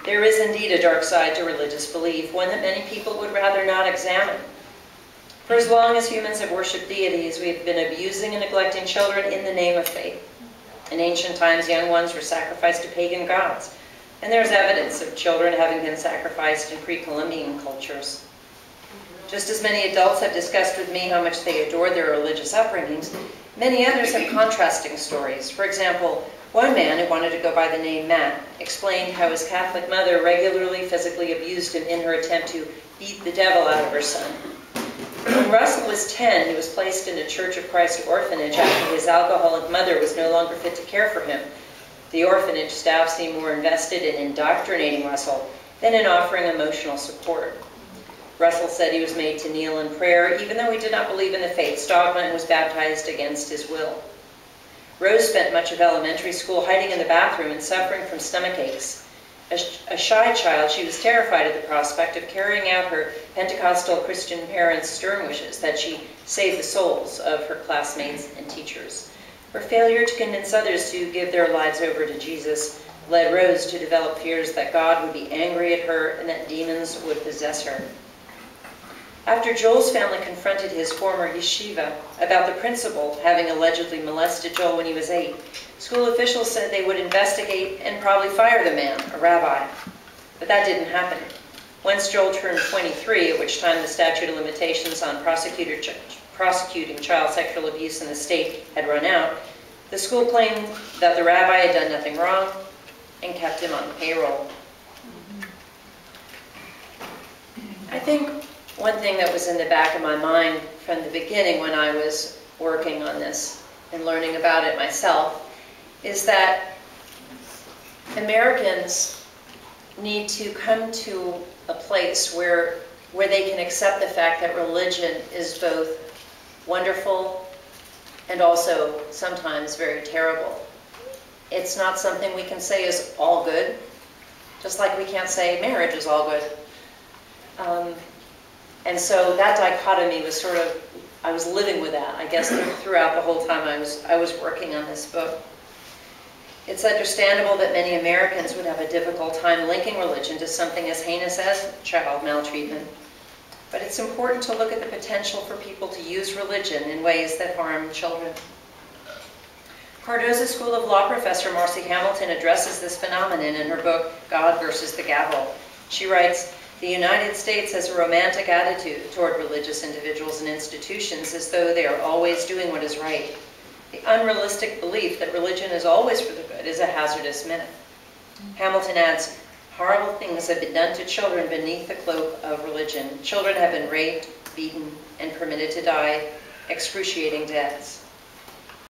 There is indeed a dark side to religious belief, one that many people would rather not examine. For as long as humans have worshipped deities, we have been abusing and neglecting children in the name of faith. In ancient times, young ones were sacrificed to pagan gods, and there is evidence of children having been sacrificed in pre-Columbian cultures. Just as many adults have discussed with me how much they adore their religious upbringings, many others have contrasting stories. For example, one man who wanted to go by the name Matt explained how his Catholic mother regularly physically abused him in her attempt to beat the devil out of her son. When Russell was 10, he was placed in a Church of Christ orphanage after his alcoholic mother was no longer fit to care for him. The orphanage staff seemed more invested in indoctrinating Russell than in offering emotional support. Russell said he was made to kneel in prayer, even though he did not believe in the faith's dogma and was baptized against his will. Rose spent much of elementary school hiding in the bathroom and suffering from stomach aches. A shy child, she was terrified at the prospect of carrying out her Pentecostal Christian parents' stern wishes that she save the souls of her classmates and teachers. Her failure to convince others to give their lives over to Jesus led Rose to develop fears that God would be angry at her and that demons would possess her. After Joel's family confronted his former yeshiva about the principal having allegedly molested Joel when he was 8, school officials said they would investigate and probably fire the man, a rabbi. But that didn't happen. Once Joel turned 23, at which time the statute of limitations on prosecuting child sexual abuse in the state had run out, the school claimed that the rabbi had done nothing wrong and kept him on payroll. I think one thing that was in the back of my mind from the beginning when I was working on this and learning about it myself is that Americans need to come to a place where they can accept the fact that religion is both wonderful and also sometimes very terrible. It's not something we can say is all good, just like we can't say marriage is all good. And so that dichotomy was sort of, I was living with that, I guess, throughout the whole time I was working on this book. It's understandable that many Americans would have a difficult time linking religion to something as heinous as child maltreatment. But it's important to look at the potential for people to use religion in ways that harm children. Cardozo School of Law professor Marcy Hamilton addresses this phenomenon in her book, God versus the Gavel. She writes, "The United States has a romantic attitude toward religious individuals and institutions as though they are always doing what is right. The unrealistic belief that religion is always for the good is a hazardous myth." Hamilton adds, "Horrible things have been done to children beneath the cloak of religion. Children have been raped, beaten, and permitted to die excruciating deaths.